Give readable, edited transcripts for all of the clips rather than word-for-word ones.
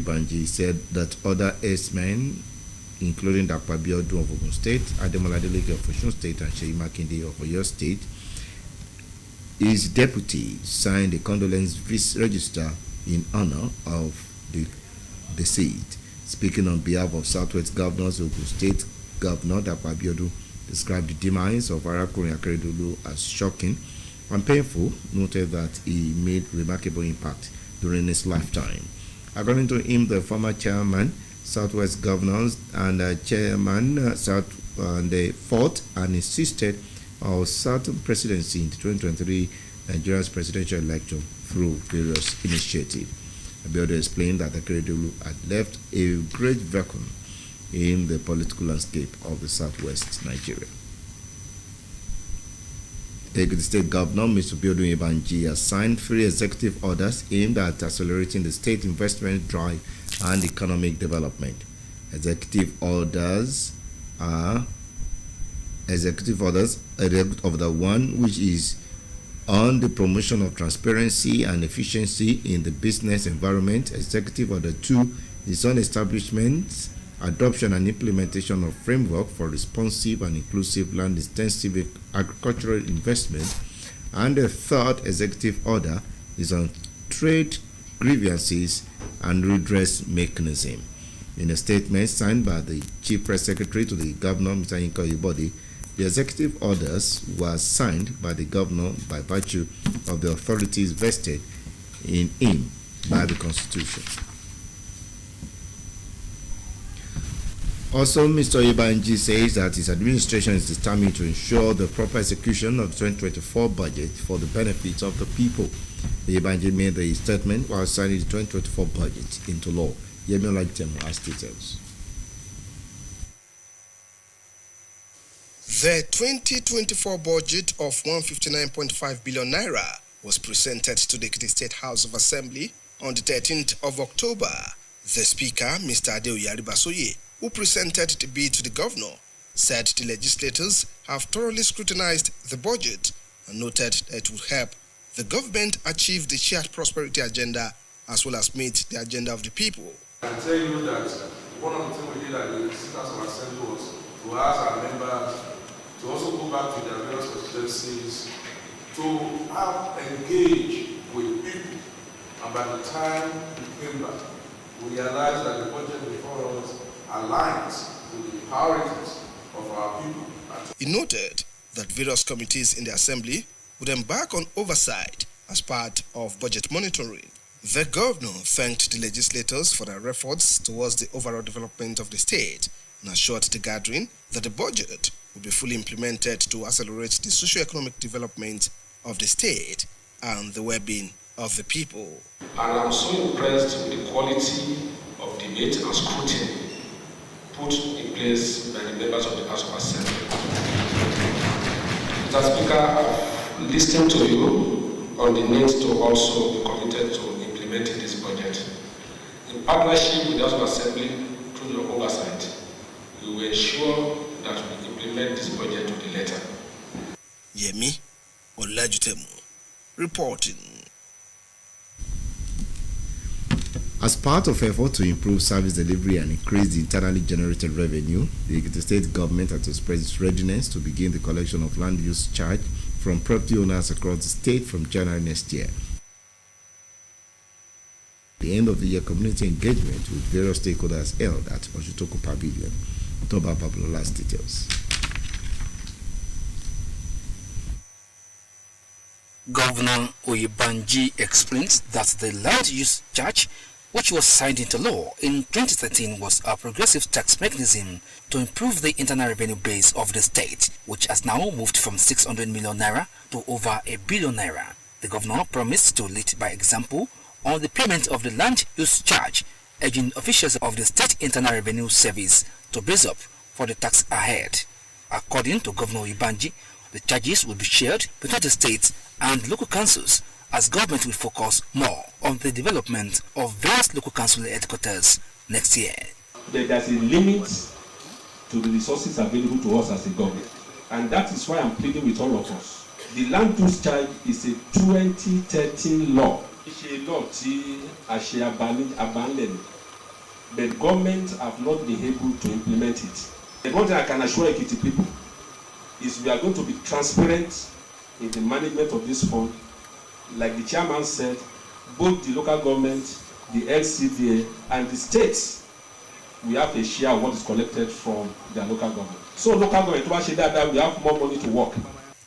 Oyebanji said that other S-men, including Dr. Abiodun of Ogun State, Ademola Adeleke of Osun State, and Seyi Makinde of Oyo State, his deputy signed a condolence register in honor of the deceased. Speaking on behalf of Southwest Governors, Ogun State Governor Dr. Abiodun described the demise of Arakunrin Akeredolu as shocking and painful, noted that he made remarkable impact during his lifetime. According to him, the former chairman, Southwest Governors, and chairman, they fought and insisted on certain presidency in the 2023 Nigeria's presidential election through various initiatives. Abiodun explained that Akeredolu had left a great vacuum in the political landscape of the Southwest Nigeria. Ekiti State Governor Mr. Abiodun Oyebanji has signed 3 executive orders aimed at accelerating the state investment drive and economic development. Executive orders of the one which is on the promotion of transparency and efficiency in the business environment. Executive Order 2 is on establishment, adoption and implementation of framework for responsive and inclusive land-intensive agricultural investment. And the third executive order is on trade grievances and redress mechanism. In a statement signed by the Chief Press Secretary to the Governor, Mr. Yinka Oyebode, the executive orders were signed by the Governor by virtue of the authorities vested in him by the Constitution. Also, Mr. Oyebanji says that his administration is determined to ensure the proper execution of the 2024 budget for the benefit of the people. Oyebanji made the statement while signing the 2024 budget into law. Yemi Olajitemu has details. The 2024 budget of 159.5 billion naira was presented to the Ekiti State House of Assembly on the 13th of October. The Speaker, Mr. Adeoye Aribasoye, who presented the bill to the Governor, said the legislators have thoroughly scrutinized the budget and noted that it will help the government achieve the shared prosperity agenda as well as meet the agenda of the people. I can tell you that one of the things we did at the State House of Assembly was to ask our members to also go back to their various constituencies to engage with people. And by the time we came back, we realized that the budget before us aligns with the priorities of our people. He noted that various committees in the Assembly would embark on oversight as part of budget monitoring. The Governor thanked the legislators for their efforts towards the overall development of the state and assured the gathering that the budget will be fully implemented to accelerate the socio-economic development of the state and the well-being of the people. And I'm so impressed with the quality of debate and scrutiny put in place by the members of the House of Assembly. Mr. Speaker, I've listened to you on the need to also be committed to implementing this budget. In partnership with the House of Assembly, through your oversight, we will ensure that we implement this budget to the letter. Yemi Olajitemu reporting. As part of effort to improve service delivery and increase the internally generated revenue, the Ekiti State government has expressed its readiness to begin the collection of land use charge from property owners across the state from January next year. The end of the year community engagement with various stakeholders held at Oshutoko Pavilion. Toba Babalola's details. Governor Oyebanji explains that the land use charge, which was signed into law in 2013, was a progressive tax mechanism to improve the internal revenue base of the state, which has now moved from 600 million naira to over 1 billion naira. The governor promised to lead by example on the payment of the land use charge, urging officials of the State Internal Revenue Service to brace up for the tax ahead. According to Governor Oyebanji, the charges will be shared between the states and local councils as government will focus more on the development of various local council headquarters next year. There's a limit to the resources available to us as a government, and that is why I'm pleading with all of us. The land use charge is a 2013 law. It's a law tí a ṣe abandoned. but government have not been able to implement it. The one thing I can assure Ekiti people is we are going to be transparent in the management of this fund. Like the chairman said, both the local government, the LCDA, and the states, we have a share of what is collected from their local government. So local government, we have more money to work.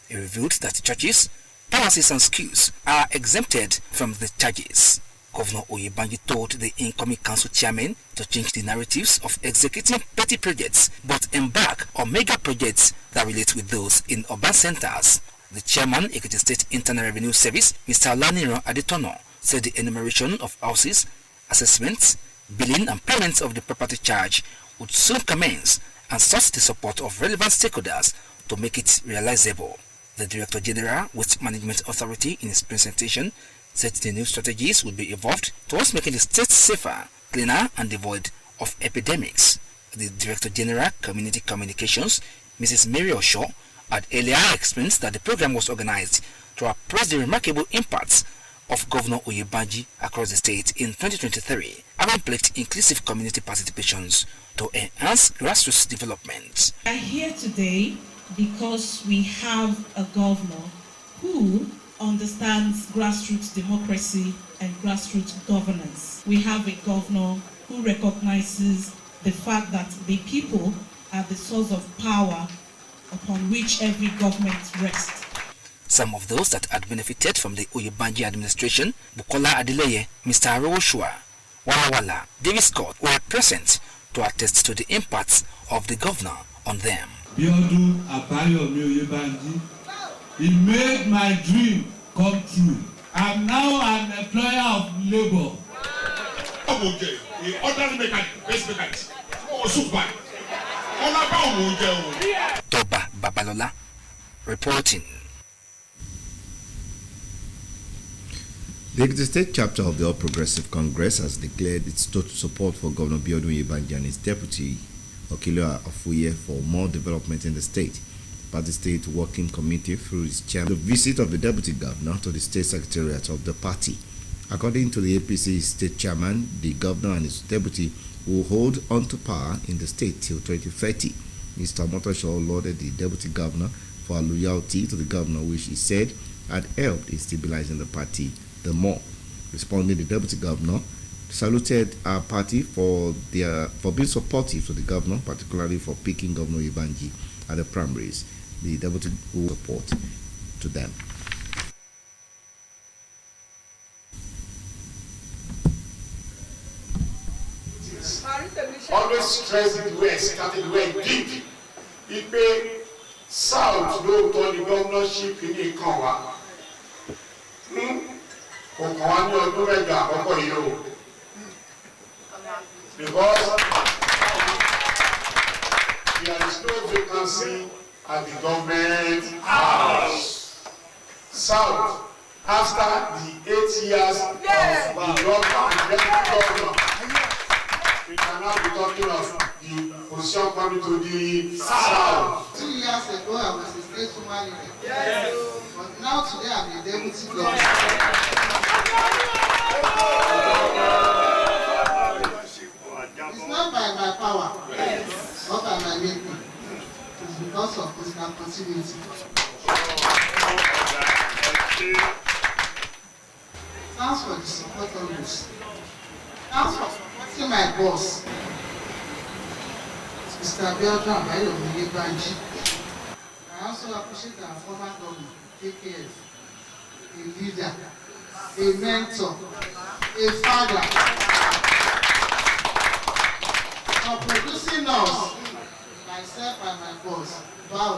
He revealed that churches, palaces and schools are exempted from the charges. Governor Oyebanji told the incoming council chairman to change the narratives of executing petty projects but embark on mega projects that relate with those in urban centers. The chairman, Ekiti State Internal Revenue Service, Mr. Laniro Adetono, said the enumeration of houses, assessments, billing and payments of the property charge would soon commence and sought the support of relevant stakeholders to make it realizable. The Director General, Waste Management Authority, in his presentation, said the new strategies would be evolved towards making the state safer, cleaner and devoid of epidemics. The Director General, Community Communications, Mrs. Mary Osho, had earlier explained that the program was organized to appraise the remarkable impacts of Governor Oyebanji across the state in 2023, having pledged inclusive community participations to enhance grassroots development. We are here today because we have a governor who understands grassroots democracy and grassroots governance. We have a governor who recognizes the fact that the people are the source of power upon which every government rests. Some of those that had benefited from the Oyebanji administration, Bukola Adeleye, Mr. Arowoshua, Wala Wala, David Scott, were present to attest to the impacts of the governor on them. Biodun Abayomi Oyebanji, he made my dream come true. I'm now an employer of labor. Toba Babalola reporting. The Ekiti State chapter of the All Progressive Congress has declared its total support for Governor Biodun Oyebanji and his deputy, Okilo Afuye, for more development in the state. The Party State Working Committee, through its chairman, the visit of the deputy governor to the state secretariat of the party. According to the APC state chairman, the governor and his deputy will hold on to power in the state till 2030. Mr. Motoshaw lauded the deputy governor for her loyalty to the governor, which he said had helped in stabilizing the party the more. Responding, the deputy governor saluted our party for being supportive to the governor, particularly for picking Governor Oyebanji at the primaries. The deputy will support to them. Always stress the West, starting where deep. Ipe South ló tọ́ the governorship ní ìkan wa. Kọ̀ọ̀kan wá ní ọdún mẹ́jọ àkọ́kọ́ yìí o. Because there is no vacancy at the government house. South, after the 8 years of the governor and deputy governor, we can now be talking of the position coming to the south. 2 years ago, I was a state woman. Yes. But now today, I'm a deputy governor. It's not by my power, not by my making. It's because of political continuity. Thanks for the support on this. Thanks for supporting my boss, Mr. Biodun Abayomi Oyebanji. I also appreciate our former governor, KKF, a leader, a mentor, a father, for producing us, myself and my boss. Wow.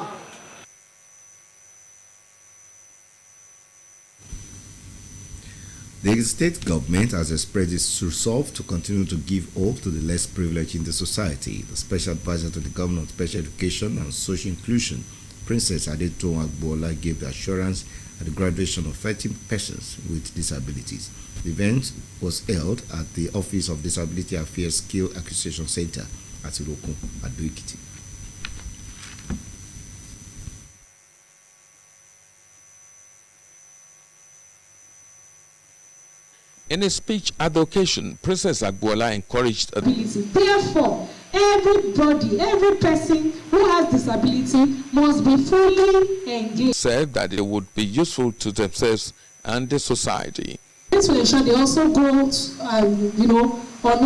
The state government has expressed its resolve to continue to give hope to the less privileged in the society. The special advisor to the governor on special education and social inclusion, Princess Adetoun Agbola, gave the assurance at the graduation of 13 persons with disabilities. The event was held at the Office of Disability Affairs Skill Acquisition Center at Irokun, Ado-Ekiti. In a speech at the occasion, Princess Agbuola encouraged Therefore, everybody, every person who has disability must be fully engaged. Said that it would be useful to themselves and the society. This will ensure they also go, on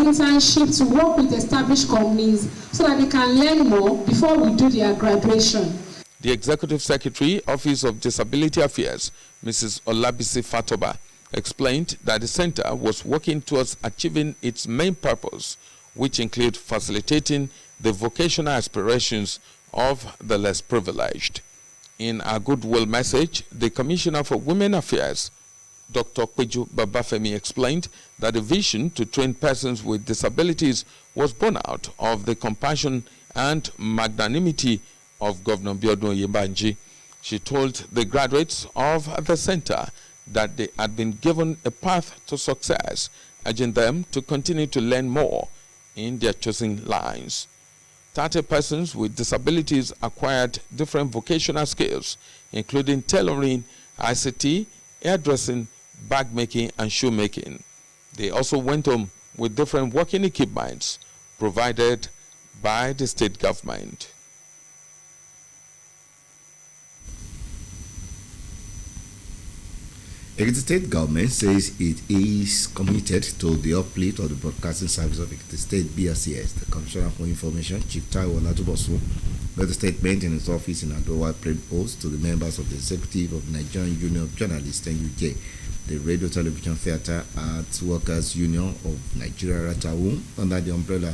internship to work with established companies so that they can learn more before we do their graduation. The Executive Secretary, Office of Disability Affairs, Mrs. Olabisi Fatoba, explained that the center was working towards achieving its main purpose, which include facilitating the vocational aspirations of the less privileged. In a goodwill message, the Commissioner for Women Affairs, Dr. Kweju Babafemi, explained that the vision to train persons with disabilities was born out of the compassion and magnanimity of Governor Biodun Oyèbánjí. She told the graduates of the center that they had been given a path to success, urging them to continue to learn more in their chosen lines. 30 persons with disabilities acquired different vocational skills, including tailoring, ICT, hairdressing, bag making, and shoemaking. They also went home with different working equipments provided by the state government. The state government says it is committed to the uplift of the broadcasting service of the state BRCS. The Commissioner for Information, Chief Taiwo Olatubosun, made the statement in his office in Adowa post to the members of the executive of Nigerian Union of Journalists (NUJ), the Radio, Television, Theatre Arts Workers Union of Nigeria (RATAU), under the umbrella